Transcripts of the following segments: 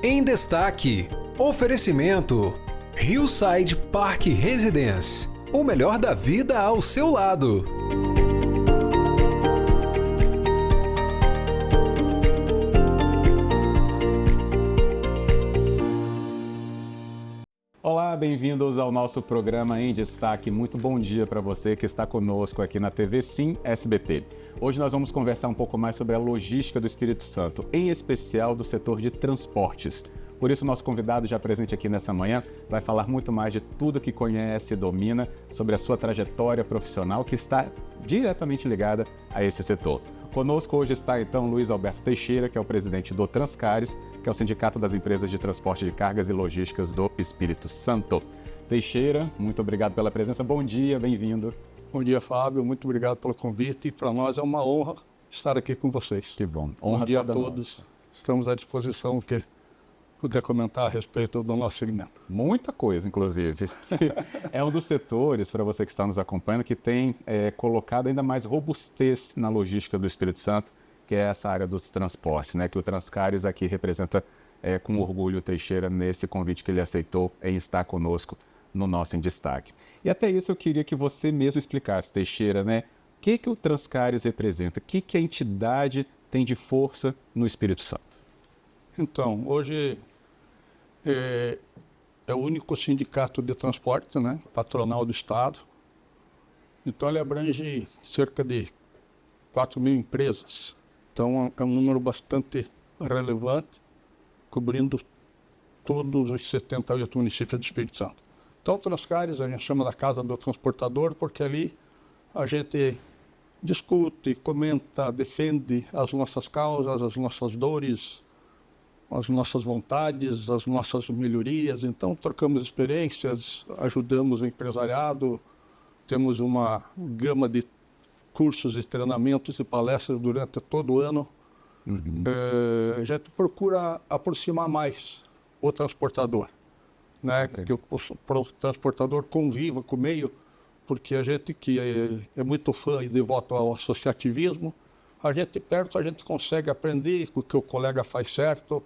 Em destaque, oferecimento Hillside Park Residence, o melhor da vida ao seu lado. Olá, bem-vindos ao nosso programa Em Destaque. Muito bom dia para você que está conosco aqui na TV Sim SBT. Hoje nós vamos conversar um pouco mais sobre a logística do Espírito Santo, em especial do setor de transportes. Por isso, nosso convidado já presente aqui nessa manhã vai falar muito mais de tudo que conhece e domina sobre a sua trajetória profissional que está diretamente ligada a esse setor. Conosco hoje está então Luiz Alberto Teixeira, que é o presidente do Transcares, que é o Sindicato das Empresas de Transporte de Cargas e Logísticas do Espírito Santo. Teixeira, muito obrigado pela presença. Bom dia, bem-vindo. Bom dia, Fábio. Muito obrigado pelo convite. E para nós é uma honra estar aqui com vocês. Que bom. Honra bom dia a todos. Nossa. Estamos à disposição que puder comentar a respeito do nosso segmento. Muita coisa, inclusive. É um dos setores, para você que está nos acompanhando, que tem colocado ainda mais robustez na logística do Espírito Santo, que é essa área dos transportes, né? Que o Transcares aqui representa com orgulho o Teixeira nesse convite que ele aceitou em estar conosco no nosso Em Destaque. E até isso eu queria que você mesmo explicasse, Teixeira, né? O que o Transcares representa? O que a entidade tem de força no Espírito Santo? Então, hoje é o único sindicato de transporte, né? Patronal do Estado. Então, ele abrange cerca de 4.000 empresas. Então, é um número bastante relevante, cobrindo todos os 78 municípios do Espírito Santo. Então, o Transcares, a gente chama da Casa do Transportador, porque ali a gente discute, comenta, defende as nossas causas, as nossas dores, as nossas vontades, as nossas melhorias. Então, trocamos experiências, ajudamos o empresariado, temos uma gama de cursos e treinamentos e palestras durante todo o ano. A gente procura aproximar mais o transportador, né? Que o transportador conviva com o meio, porque a gente que é muito fã e devoto ao associativismo, a gente perto a gente consegue aprender com o que o colega faz certo,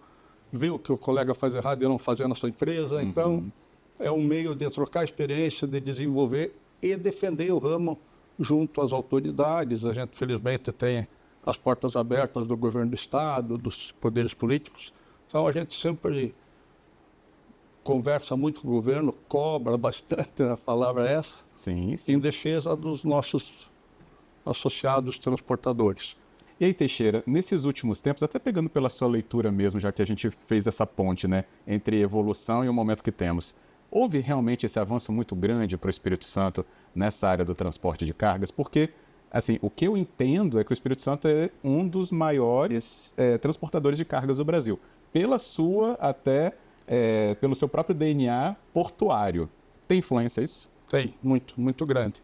ver o que o colega faz errado e não fazer na sua empresa. Então, é um meio de trocar experiência, de desenvolver e defender o ramo junto às autoridades. A gente, felizmente, tem as portas abertas do governo do Estado, dos poderes políticos. Então, a gente sempre conversa muito com o governo, cobra bastante, a palavra é essa, sim. Em defesa dos nossos associados transportadores. E aí, Teixeira, nesses últimos tempos, até pegando pela sua leitura mesmo, já que a gente fez essa ponte, né, entre evolução e o momento que temos, houve realmente esse avanço muito grande para o Espírito Santo nessa área do transporte de cargas? Porque, assim, o que eu entendo é que o Espírito Santo é um dos maiores transportadores de cargas do Brasil, pela sua pelo seu próprio DNA portuário. Tem influência isso? Tem, muito grande.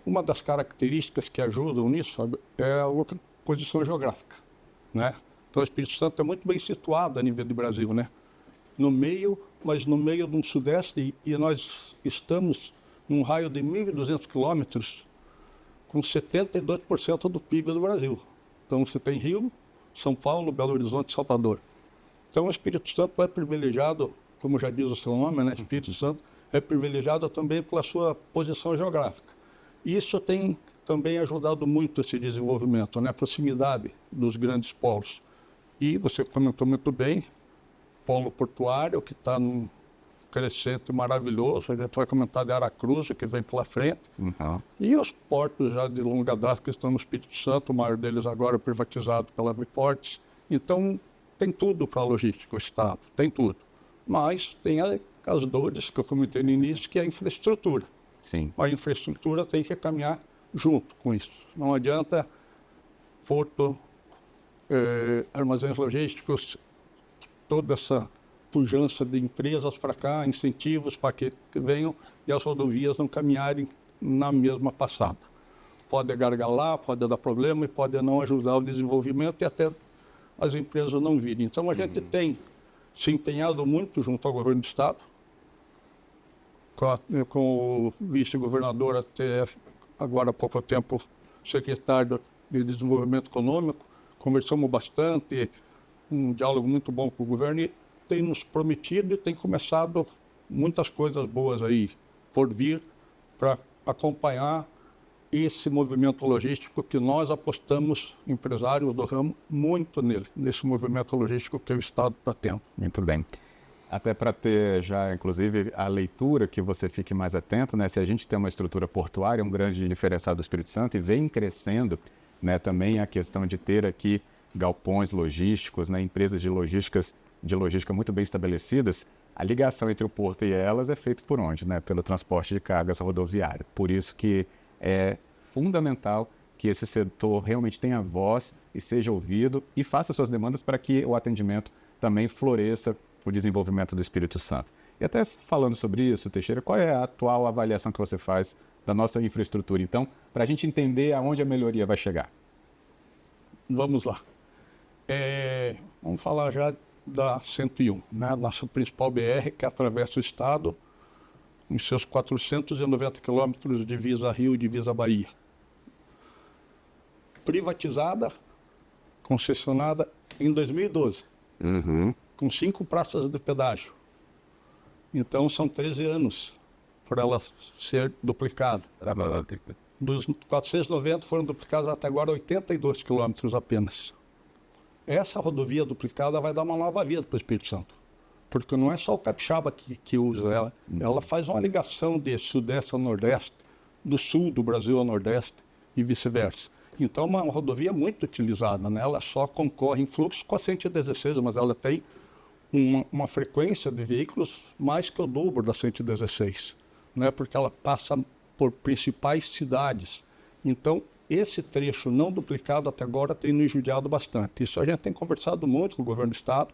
Uma das características que ajudam nisso é a posição geográfica, né? Então, o Espírito Santo é muito bem situado a nível do Brasil, né? Mas no meio de um sudeste, e nós estamos num raio de 1.200 quilômetros com 72% do PIB do Brasil. Então, você tem Rio, São Paulo, Belo Horizonte e Salvador. Então, o Espírito Santo é privilegiado, como já diz o seu nome, né? Espírito Santo é privilegiado também pela sua posição geográfica. Isso tem também ajudado muito esse desenvolvimento, né? A proximidade dos grandes polos. E você comentou muito bem, polo portuário, que está num crescente maravilhoso. A gente vai comentar de Aracruz, que vem pela frente. E os portos já de longa data que estão no Espírito Santo, o maior deles agora privatizado pela Viportes. Então, tem tudo para a logística, o Estado, tem tudo. Mas tem as dores que eu comentei no início, que é a infraestrutura. Sim. A infraestrutura tem que caminhar junto com isso. Não adianta porto, armazéns logísticos, toda essa pujança de empresas para cá, incentivos para que venham e as rodovias não caminharem na mesma passada. Pode gargalar, pode dar problema e pode não ajudar o desenvolvimento e até as empresas não virem. Então, a gente tem se empenhado muito junto ao governo do Estado, com o vice-governador até agora há pouco tempo, secretário de Desenvolvimento Econômico. Conversamos bastante, um diálogo muito bom com o governo tem nos prometido e tem começado muitas coisas boas aí por vir para acompanhar esse movimento logístico que nós apostamos, empresários do ramo, muito nele, nesse movimento logístico que o Estado está tendo. Muito bem. Até para ter já, inclusive, a leitura, que você fique mais atento, né? Se a gente tem uma estrutura portuária, um grande diferencial do Espírito Santo, e vem crescendo, né, também a questão de ter aqui galpões logísticos, né, empresas de logística muito bem estabelecidas, a ligação entre o porto e elas é feita por onde? Né? Pelo transporte de cargas rodoviário. Por isso que é fundamental que esse setor realmente tenha voz e seja ouvido e faça suas demandas para que o atendimento também floresça o desenvolvimento do Espírito Santo. E até falando sobre isso, Teixeira, qual é a atual avaliação que você faz da nossa infraestrutura, então, para a gente entender aonde a melhoria vai chegar? Vamos lá. Vamos falar já da 101, né? Nossa principal BR, que atravessa o estado, em seus 490 quilômetros de divisa Rio e divisa Bahia. Privatizada, concessionada em 2012, com 5 praças de pedágio. Então são 13 anos para ela ser duplicada. Dos 490 foram duplicados até agora 82 quilômetros apenas. Essa rodovia duplicada vai dar uma nova vida para o Espírito Santo. Porque não é só o capixaba que usa ela. Ela faz uma ligação de sudeste ao nordeste, do sul do Brasil ao nordeste e vice-versa. Então é uma rodovia muito utilizada, né? Ela só concorre em fluxo com a 116, mas ela tem uma frequência de veículos mais que o dobro da 116, né? Porque ela passa por principais cidades. Então, esse trecho não duplicado até agora tem nos judiado bastante. Isso a gente tem conversado muito com o governo do estado,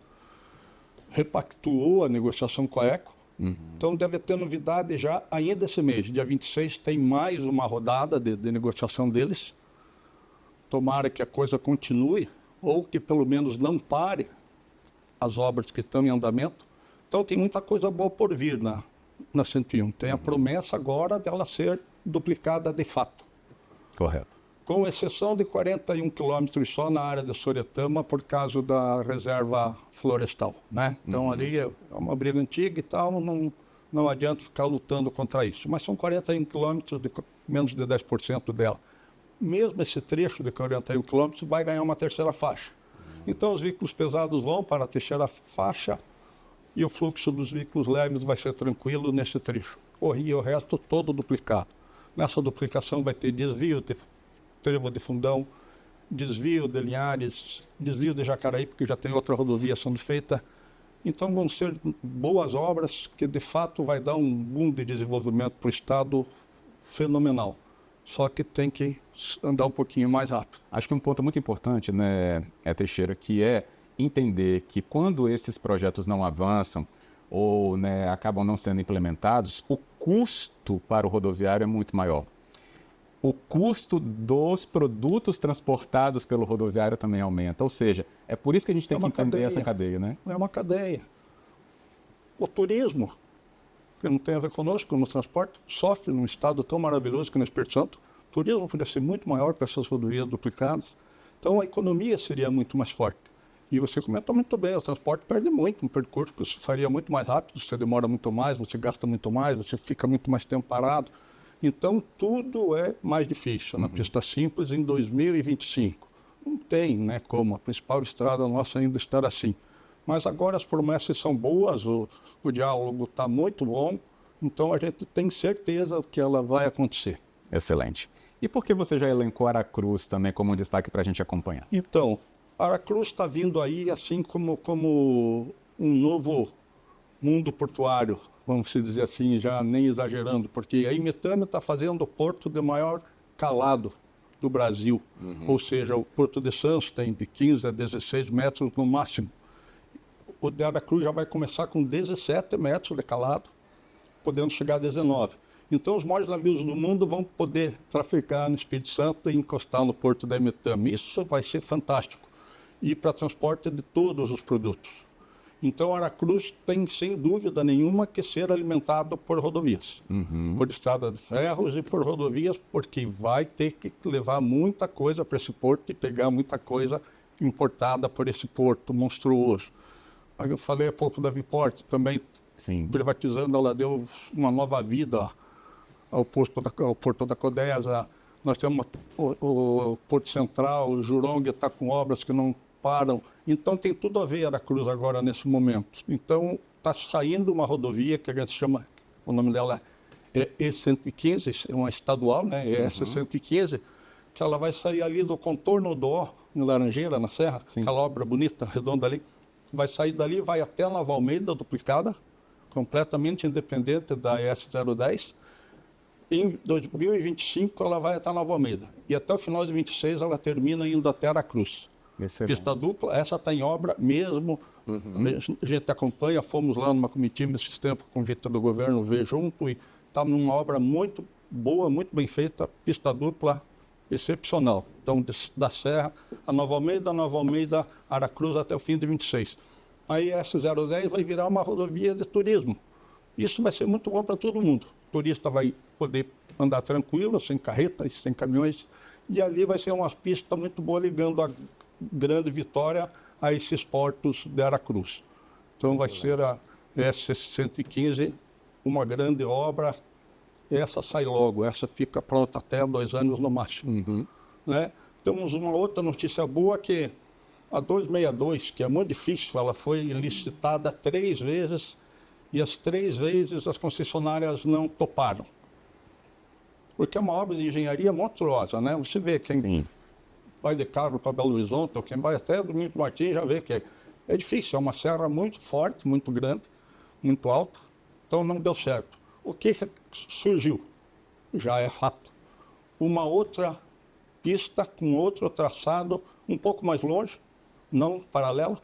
repactuou a negociação com a ECO, então deve ter novidade já ainda esse mês. Dia 26 tem mais uma rodada de negociação deles. Tomara que a coisa continue, ou que pelo menos não pare as obras que estão em andamento. Então tem muita coisa boa por vir na 101. Tem a promessa agora dela ser duplicada de fato. Correto. Com exceção de 41 quilômetros só na área de Soretama, por causa da reserva florestal, né? Então ali é uma briga antiga e tal, não adianta ficar lutando contra isso. Mas são 41 quilômetros, menos de 10% dela. Mesmo esse trecho de 41 quilômetros vai ganhar uma terceira faixa. Então os veículos pesados vão para a terceira faixa e o fluxo dos veículos leves vai ser tranquilo nesse trecho. O resto todo duplicado. Nessa duplicação vai ter desvio de trevo de Fundão, desvio de Linhares, desvio de Jacaraí, porque já tem outra rodovia sendo feita. Então vão ser boas obras que de fato vai dar um boom de desenvolvimento para o estado fenomenal. Só que tem que andar um pouquinho mais rápido. Acho que um ponto muito importante, né, Teixeira, que é entender que quando esses projetos não avançam ou, né, acabam não sendo implementados, o custo para o rodoviário é muito maior. O custo dos produtos transportados pelo rodoviário também aumenta. Ou seja, é por isso que a gente tem que entender essa cadeia, né? É uma cadeia. O turismo, que não tem a ver conosco no transporte, sofre num estado tão maravilhoso que no Espírito Santo. O turismo poderia ser muito maior com essas rodovias duplicadas. Então a economia seria muito mais forte. E você comentou muito bem, o transporte perde muito, um percurso que faria muito mais rápido, você demora muito mais, você gasta muito mais, você fica muito mais tempo parado. Então tudo é mais difícil na pista simples em 2025. Não tem, né, como a principal estrada nossa ainda estar assim. Mas agora as promessas são boas, o diálogo está muito bom, então a gente tem certeza que ela vai acontecer. Excelente. E por que você já elencou Aracruz também como um destaque para a gente acompanhar? Então, Aracruz está vindo aí assim como um novo mundo portuário, vamos dizer assim, já nem exagerando, porque a Imetame está fazendo o porto de maior calado do Brasil. Ou seja, o Porto de Santos tem de 15 a 16 metros no máximo. O de Aracruz já vai começar com 17 metros de calado, podendo chegar a 19. Então os maiores navios do mundo vão poder trafegar no Espírito Santo e encostar no Porto da Imetame. Isso vai ser fantástico. E para transporte de todos os produtos. Então, Aracruz tem, sem dúvida nenhuma, que ser alimentado por rodovias. Por estrada de ferros e por rodovias, porque vai ter que levar muita coisa para esse porto e pegar muita coisa importada por esse porto monstruoso. Eu falei há pouco da Viport, também Sim. privatizando, ela deu uma nova vida ao Porto da Codesa. Nós temos o Porto Central, o Jurong está com obras que não param. Então tem tudo a ver Aracruz agora nesse momento. Então está saindo uma rodovia que a gente chama, o nome dela é E115, é uma estadual, né? É E115, que ela vai sair ali do contorno do Ó, em Laranjeira, na Serra, Sim. aquela obra bonita, redonda ali. Vai sair dali, vai até a Nova Almeida, duplicada, completamente independente da ES010. Em 2025 ela vai até a Nova Almeida. E até o final de 2026 ela termina indo até Aracruz. Excelente. Pista dupla, essa está em obra mesmo. A gente acompanha, fomos lá numa comitiva esses tempos, convite do governo, ver junto, e está numa obra muito boa, muito bem feita, pista dupla excepcional. Então, da Serra a Nova Almeida, Aracruz até o fim de 26. Aí essa 010 vai virar uma rodovia de turismo. Isso vai ser muito bom para todo mundo. O turista vai poder andar tranquilo, sem carretas, sem caminhões, e ali vai ser uma pista muito boa ligando a Grande Vitória a esses portos de Aracruz. Então vai ser a S115, uma grande obra. Essa sai logo, essa fica pronta até 2 anos no máximo. Né? Temos uma outra notícia boa que a 262, que é muito difícil, ela foi licitada 3 vezes e as 3 vezes as concessionárias não toparam. Porque é uma obra de engenharia monstruosa, né? Você vê quem Sim. vai de carro para Belo Horizonte, ou quem vai até Domingos Martins, já vê que é difícil, é uma serra muito forte, muito grande, muito alta, então não deu certo. O que surgiu? Já é fato. Uma outra pista com outro traçado, um pouco mais longe, não paralela,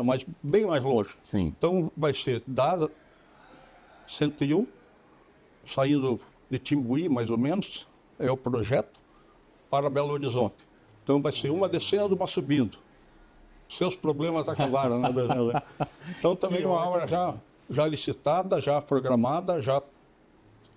mas bem mais longe. Sim. Então vai ser da 101, saindo de Timbuí, mais ou menos, é o projeto, para Belo Horizonte. Então vai ser uma descendo, uma subindo. Seus problemas acabaram, né? Então também é uma obra já licitada, já programada, já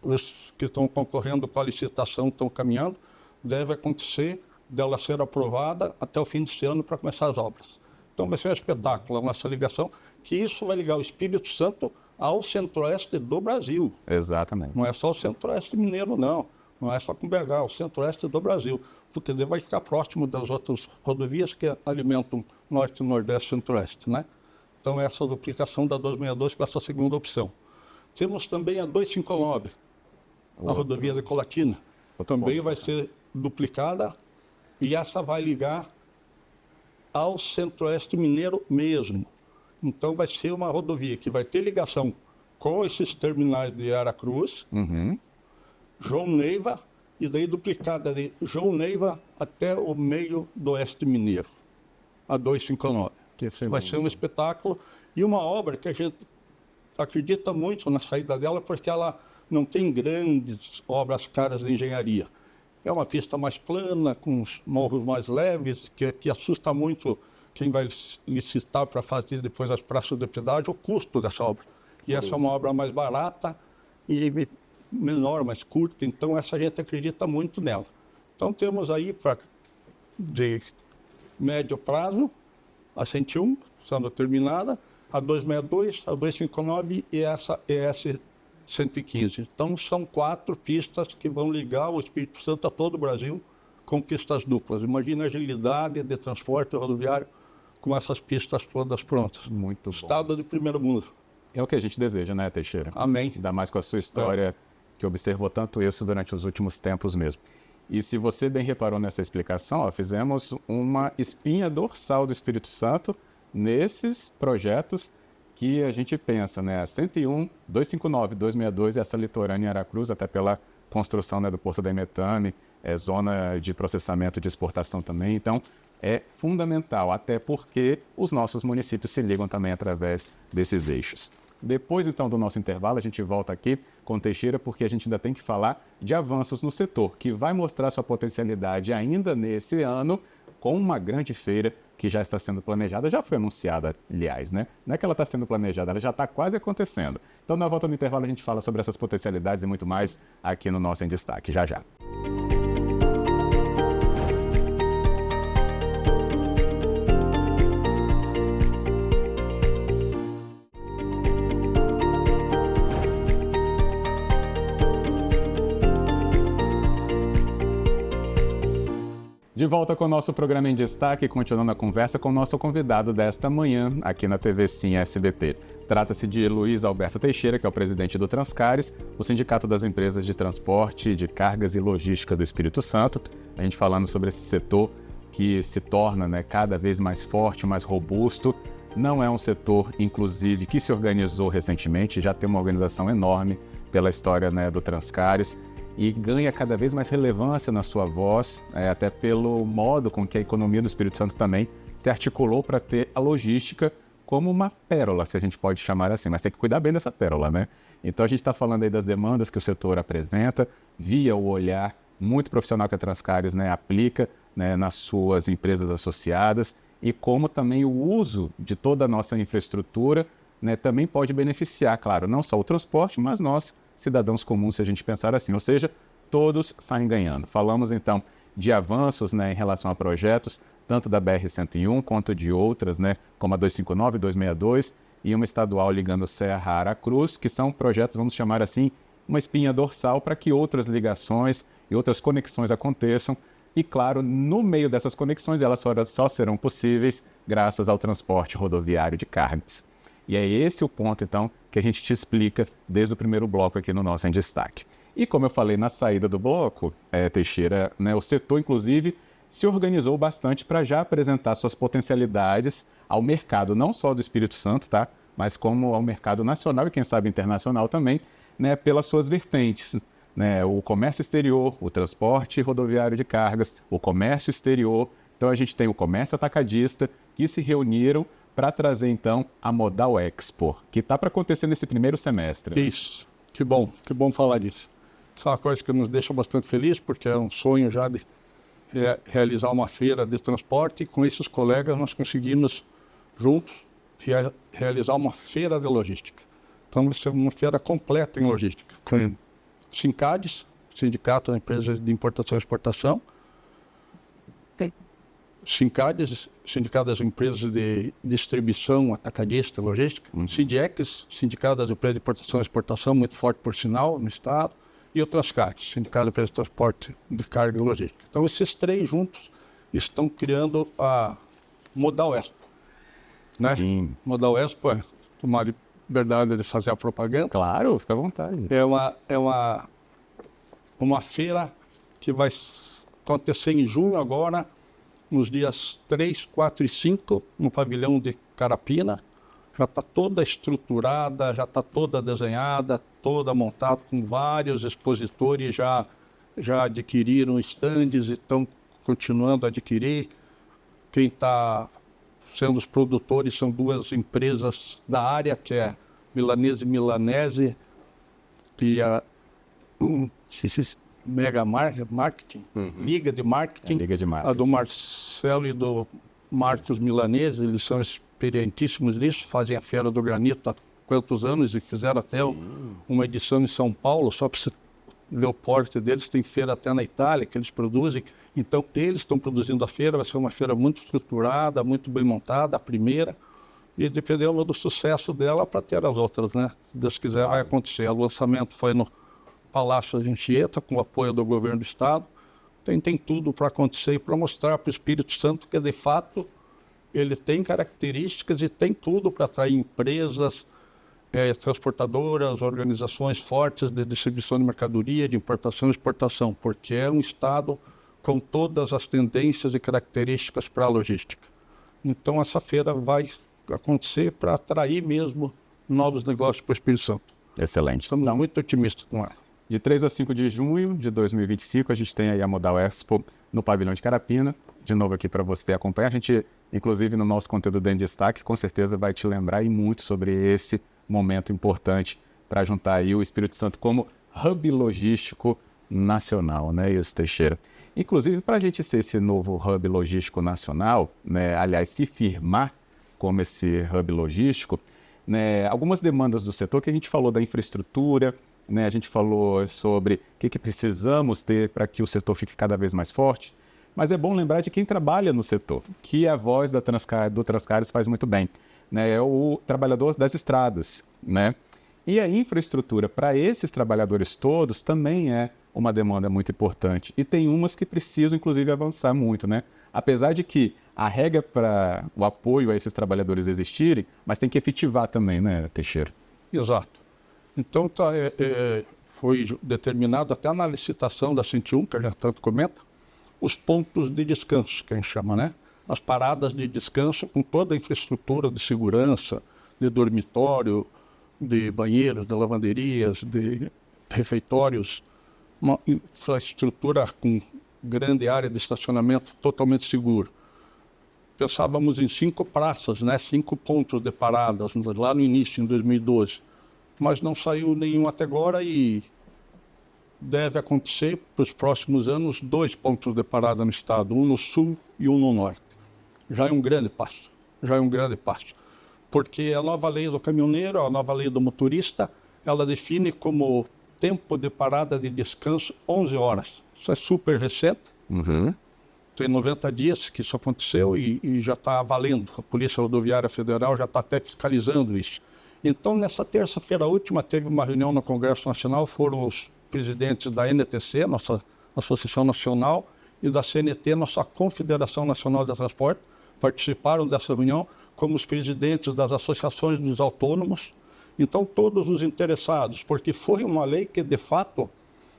os que estão concorrendo com a licitação estão caminhando. Deve acontecer dela ser aprovada até o fim desse ano para começar as obras. Então vai ser um espetáculo a nossa ligação, que isso vai ligar o Espírito Santo ao centro-oeste do Brasil. Exatamente. Não é só o centro-oeste mineiro, não. Não é só com BH, é o centro-oeste do Brasil. Porque ele vai ficar próximo das outras rodovias que alimentam norte, nordeste e centro-oeste, né? Então, essa duplicação da 262 com essa segunda opção. Temos também a 259, a rodovia de Colatina. Também vai ser duplicada e essa vai ligar ao centro-oeste mineiro mesmo. Então, vai ser uma rodovia que vai ter ligação com esses terminais de Aracruz, João Neiva, e daí duplicada de João Neiva até o meio do oeste mineiro, a 259. Vai ser um espetáculo e uma obra que a gente acredita muito na saída dela, porque ela não tem grandes obras caras de engenharia. É uma pista mais plana, com os morros mais leves, que assusta muito quem vai licitar para fazer depois as praças de pedágio, o custo dessa obra. E essa é uma obra mais barata e menor, mais curta, então essa a gente acredita muito nela. Então temos aí de médio prazo a 101, sendo terminada, a 262, a 259 e essa ES 115. Então são 4 pistas que vão ligar o Espírito Santo a todo o Brasil com pistas duplas. Imagina a agilidade de transporte rodoviário com essas pistas todas prontas. Muito bom. Estado de primeiro mundo. É o que a gente deseja, né, Teixeira? Amém. Ainda mais com a sua história, que observou tanto isso durante os últimos tempos mesmo. E se você bem reparou nessa explicação, ó, fizemos uma espinha dorsal do Espírito Santo nesses projetos que a gente pensa, né? 101, 259, 262 e essa litorânea em Aracruz, até pela construção, né, do Porto da Imetame, zona de processamento de exportação também. Então, é fundamental, até porque os nossos municípios se ligam também através desses eixos. Depois, então, do nosso intervalo, a gente volta aqui com o Teixeira, porque a gente ainda tem que falar de avanços no setor, que vai mostrar sua potencialidade ainda nesse ano, com uma grande feira que já está sendo planejada, já foi anunciada, aliás, né? Não é que ela está sendo planejada, ela já está quase acontecendo. Então, na volta do intervalo, a gente fala sobre essas potencialidades e muito mais aqui no nosso Em Destaque, já já. De volta com o nosso programa em destaque, continuando a conversa com o nosso convidado desta manhã, aqui na TV Sim SBT. Trata-se de Luiz Alberto Teixeira, que é o presidente do Transcares, o Sindicato das Empresas de Transporte, de Cargas e Logística do Espírito Santo. A gente falando sobre esse setor que se torna, né, cada vez mais forte, mais robusto. Não é um setor, inclusive, que se organizou recentemente, já tem uma organização enorme pela história, né, do Transcares, e ganha cada vez mais relevância na sua voz, até pelo modo com que a economia do Espírito Santo também se articulou para ter a logística como uma pérola, se a gente pode chamar assim, mas tem que cuidar bem dessa pérola, né? Então a gente está falando aí das demandas que o setor apresenta, via o olhar muito profissional que a Transcares, né, aplica, né, nas suas empresas associadas, e como também o uso de toda a nossa infraestrutura, né, também pode beneficiar, claro, não só o transporte, mas nós, cidadãos comuns, se a gente pensar assim, ou seja, todos saem ganhando. Falamos então de avanços, né, em relação a projetos, tanto da BR-101 quanto de outras, né, como a 259, 262 e uma estadual ligando Serra a Aracruz, que são projetos, vamos chamar assim, uma espinha dorsal para que outras ligações e outras conexões aconteçam. E claro, no meio dessas conexões, elas só serão possíveis graças ao transporte rodoviário de cargas. E é esse o ponto, então, que a gente te explica desde o primeiro bloco aqui no nosso Em Destaque. E como eu falei na saída do bloco, Teixeira, né, o setor, inclusive, se organizou bastante para já apresentar suas potencialidades ao mercado, não só do Espírito Santo, tá, mas como ao mercado nacional e, quem sabe, internacional também, né, pelas suas vertentes. Né, o comércio exterior, o transporte rodoviário de cargas, o comércio exterior. Então, a gente tem o comércio atacadista, que se reuniram para trazer, então, a Modal Expo, que está para acontecer nesse primeiro semestre. Isso, que bom falar disso. Isso é uma coisa que nos deixa bastante feliz, porque é um sonho já de realizar uma feira de transporte, e com esses colegas nós conseguimos, juntos, realizar uma feira de logística. Então, vai ser uma feira completa em logística, com Sincades, Sindicato das Empresas de Importação e Exportação, Sincades, Sindicato das Empresas de Distribuição, Atacadista, Logística, Sindiex, Sindicato das Empresas de Importação e Exportação, muito forte por sinal no Estado, e o Transcares, Sindicato das Empresas de Transporte de Carga e Logística. Então, esses três juntos estão criando a Modal Expo. Né? Sim. Modal Expo é tomar liberdade de fazer a propaganda. Claro, fica à vontade. É uma feira que vai acontecer em junho agora, nos dias 3, 4 e 5, no pavilhão de Carapina. Já está toda estruturada, já está toda desenhada, toda montada, com vários expositores já adquiriram estandes e estão continuando a adquirir. Quem está sendo os produtores são duas empresas da área, que é Milanese e a Mega Marketing, Liga de Marketing, Liga de Marketing. A do Marcelo e do Marcos Milanese, eles são experientíssimos nisso, fazem a Feira do Granito há quantos anos e fizeram até uma edição em São Paulo, só para você ver o porte deles, tem feira até na Itália que eles produzem, então eles estão produzindo a feira, vai ser uma feira muito estruturada, muito bem montada, a primeira, e dependendo do sucesso dela para ter as outras, né? Se Deus quiser vai acontecer. O lançamento foi no Palácio Anchieta, com o apoio do governo do Estado. Tem tudo para acontecer e para mostrar para o Espírito Santo que, de fato, ele tem características e tem tudo para atrair empresas, transportadoras, organizações fortes de distribuição de mercadoria, de importação e exportação, porque é um Estado com todas as tendências e características para a logística. Então, essa feira vai acontecer para atrair mesmo novos negócios para o Espírito Santo. Excelente. Estamos muito otimistas com ela. De 3 a 5 de junho de 2025, a gente tem aí a Modal Expo no pavilhão de Carapina. De novo aqui para você acompanhar. A gente, inclusive, no nosso conteúdo em destaque, com certeza vai te lembrar e muito sobre esse momento importante para juntar aí o Espírito Santo como hub logístico nacional, né, Ilse Teixeira? Inclusive, para a gente ser esse novo hub logístico nacional, né, aliás, se firmar como esse hub logístico, né, algumas demandas do setor que a gente falou da infraestrutura, né, a gente falou sobre o que precisamos ter para que o setor fique cada vez mais forte, mas é bom lembrar de quem trabalha no setor, que a voz do Transcares faz muito bem, né, é o trabalhador das estradas, né? E a infraestrutura para esses trabalhadores todos também é uma demanda muito importante. E tem umas que precisam, inclusive, avançar muito, né? Apesar de que a regra para o apoio a esses trabalhadores existirem, mas tem que efetivar também, né, Teixeira? Exato. Então, foi determinado até na licitação da 101, que a gente tanto comenta, os pontos de descanso, que a gente chama, né? As paradas de descanso com toda a infraestrutura de segurança, de dormitório, de banheiros, de lavanderias, de refeitórios, uma infraestrutura com grande área de estacionamento totalmente seguro. Pensávamos em 5 praças, né? 5 pontos de paradas lá no início, em 2012. Mas não saiu nenhum até agora e deve acontecer para os próximos anos 2 pontos de parada no estado, um no sul e um no norte. Já é um grande passo, porque a nova lei do caminhoneiro, a nova lei do motorista, ela define como tempo de parada de descanso 11 horas. Isso é super recente. Tem 90 dias que isso aconteceu e já está valendo. A Polícia Rodoviária Federal já está até fiscalizando isso. Então, nessa terça-feira última, teve uma reunião no Congresso Nacional, foram os presidentes da NTC, nossa Associação Nacional, e da CNT, nossa Confederação Nacional de Transporte, participaram dessa reunião, como os presidentes das associações dos autônomos. Então, todos os interessados, porque foi uma lei que, de fato,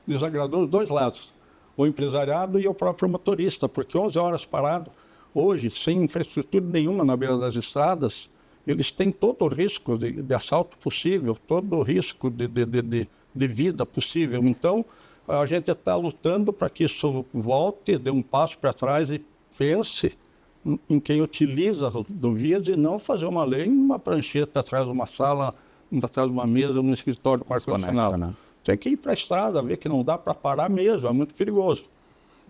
desagradou os dois lados, o empresariado e o próprio motorista, porque 11 horas parado, hoje, sem infraestrutura nenhuma na beira das estradas, eles têm todo o risco de assalto possível, todo o risco de vida possível. Então, a gente está lutando para que isso volte, dê um passo para trás e pense em quem utiliza as rodovias e não fazer uma lei em uma prancheta atrás de uma sala, atrás de uma mesa, no escritório do ar-condicionado. Né? Tem que ir para a estrada, ver que não dá para parar mesmo, é muito perigoso.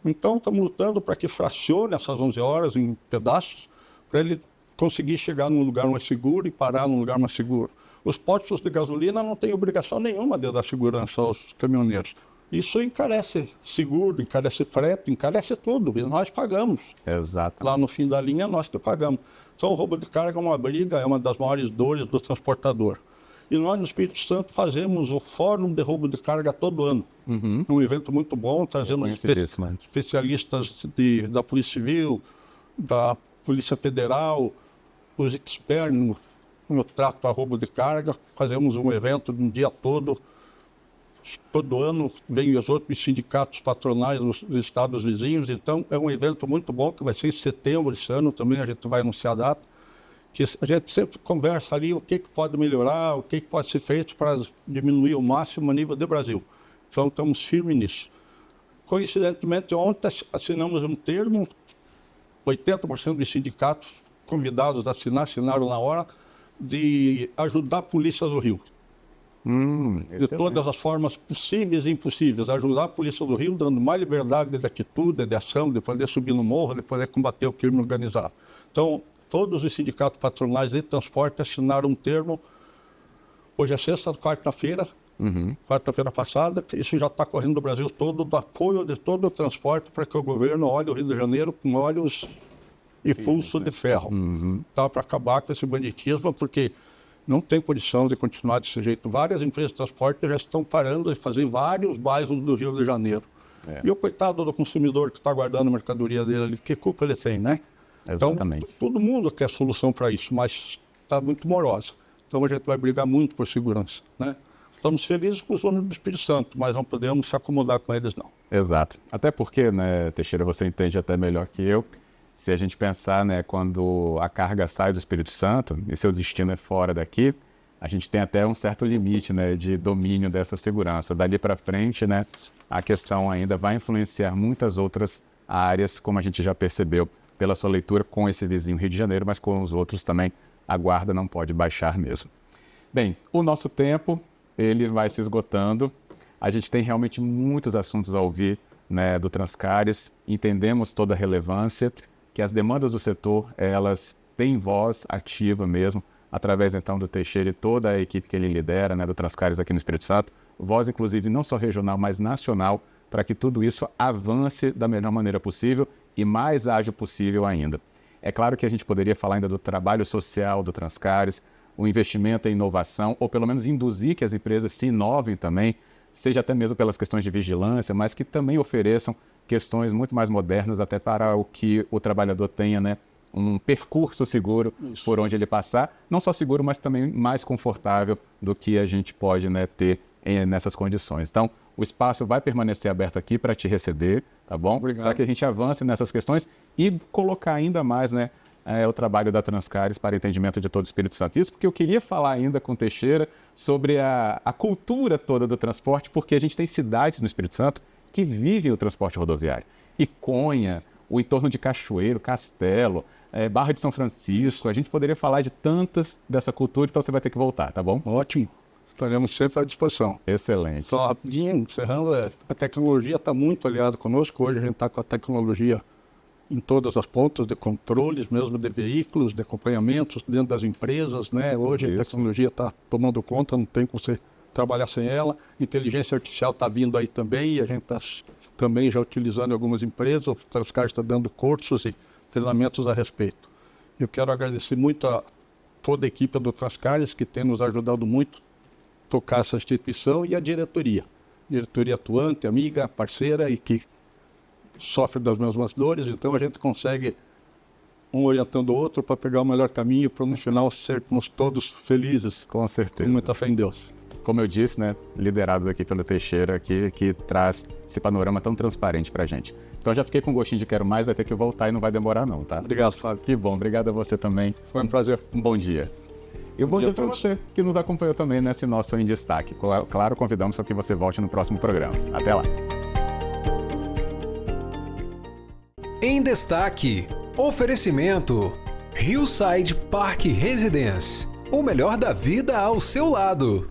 Então, estamos lutando para que fracione essas 11 horas em pedaços, para ele conseguir chegar num lugar mais seguro e parar num lugar mais seguro. Os postos de gasolina não têm obrigação nenhuma de dar segurança aos caminhoneiros. Isso encarece seguro, encarece frete, encarece tudo, e nós pagamos. Exato. Lá no fim da linha, nós que pagamos. Então, o roubo de carga é uma briga, é uma das maiores dores do transportador. E nós, no Espírito Santo, fazemos o Fórum de Roubo de Carga todo ano. Um evento muito bom, trazendo especialistas da Polícia Civil, da Polícia Federal, os expertos no trato a roubo de carga. Fazemos um evento um dia todo. Todo ano vêm os outros sindicatos patronais dos estados vizinhos. Então, é um evento muito bom, que vai ser em setembro esse ano. Também a gente vai anunciar a data. Que a gente sempre conversa ali o que pode melhorar, o que pode ser feito para diminuir ao máximo a nível do Brasil. Então, estamos firmes nisso. Coincidentemente, ontem assinamos um termo, 80% dos sindicatos convidados a assinaram na hora, de ajudar a Polícia do Rio. De todas as formas possíveis e impossíveis. Ajudar a Polícia do Rio, dando mais liberdade de atitude, de ação, de poder subir no morro, de poder combater o crime organizado. Então, todos os sindicatos patronais de transporte assinaram um termo. Hoje é sexta, quarta-feira, quarta-feira passada, que isso já está correndo no Brasil todo, do apoio de todo o transporte para que o governo olhe o Rio de Janeiro com olhos e pulso de ferro. Para acabar com esse banditismo, porque não tem condição de continuar desse jeito. Várias empresas de transporte já estão parando de fazer vários bairros do Rio de Janeiro. E o coitado do consumidor que está guardando a mercadoria dele, que culpa ele tem, né? Exatamente. Então, todo mundo quer solução para isso, mas está muito morosa. Então, a gente vai brigar muito por segurança, né? Estamos felizes com os ônibus do Espírito Santo, mas não podemos se acomodar com eles, não. Exato. Até porque, né, Teixeira, você entende até melhor que eu, se a gente pensar, né, quando a carga sai do Espírito Santo e seu destino é fora daqui, a gente tem até um certo limite, né, de domínio dessa segurança. Dali para frente, né, a questão ainda vai influenciar muitas outras áreas, como a gente já percebeu pela sua leitura com esse vizinho Rio de Janeiro, mas com os outros também a guarda não pode baixar mesmo. Bem, o nosso tempo, ele vai se esgotando. A gente tem realmente muitos assuntos a ouvir, né, do Transcares, entendemos toda a relevância, que as demandas do setor, elas têm voz ativa mesmo, através então do Teixeira e toda a equipe que ele lidera, né, do Transcares aqui no Espírito Santo, voz inclusive não só regional, mas nacional, para que tudo isso avance da melhor maneira possível e mais ágil possível ainda. É claro que a gente poderia falar ainda do trabalho social do Transcares, o investimento em inovação, ou pelo menos induzir que as empresas se inovem também, seja até mesmo pelas questões de vigilância, mas que também ofereçam questões muito mais modernas até para o que o trabalhador tenha, né, um percurso seguro por onde ele passar, não só seguro, mas também mais confortável do que a gente pode, né, ter nessas condições. Então, o espaço vai permanecer aberto aqui para te receber, tá bom? Para que a gente avance nessas questões e colocar ainda mais, né, o trabalho da Transcarres para entendimento de todo o Espírito Santo. Isso porque eu queria falar ainda com o Teixeira sobre a cultura toda do transporte, porque a gente tem cidades no Espírito Santo que vivem o transporte rodoviário. Iconha, o entorno de Cachoeiro, Castelo, Barra de São Francisco, a gente poderia falar de tantas dessa cultura, então você vai ter que voltar, tá bom? Ótimo. Estaremos sempre à disposição. Excelente. Só rapidinho, encerrando, a tecnologia está muito aliada conosco. Hoje a gente está com a tecnologia em todas as pontas de controles, mesmo de veículos, de acompanhamentos dentro das empresas, né? Hoje a tecnologia está tomando conta, não tem como você trabalhar sem ela. Inteligência artificial está vindo aí também, e a gente está também já utilizando em algumas empresas. O Transcarres está dando cursos e treinamentos a respeito. Eu quero agradecer muito a toda a equipe do Transcarres, que tem nos ajudado muito a tocar essa instituição, e a diretoria atuante, amiga, parceira, e que sofre das mesmas dores. Então a gente consegue um orientando o outro para pegar o melhor caminho, para no final sermos todos felizes. Com certeza. Com muita fé em Deus. Como eu disse, né, liderados aqui pelo Teixeira, que traz esse panorama tão transparente pra gente. Então já fiquei com gostinho de quero mais, vai ter que voltar e não vai demorar não, tá? Obrigado, Fábio. Que bom, obrigado a você também. Foi um prazer. Um bom dia. E um bom dia para você que nos acompanhou também nesse nosso Em Destaque. Claro, convidamos para que você volte no próximo programa. Até lá. Em Destaque, oferecimento Hillside Park Residence. O melhor da vida ao seu lado.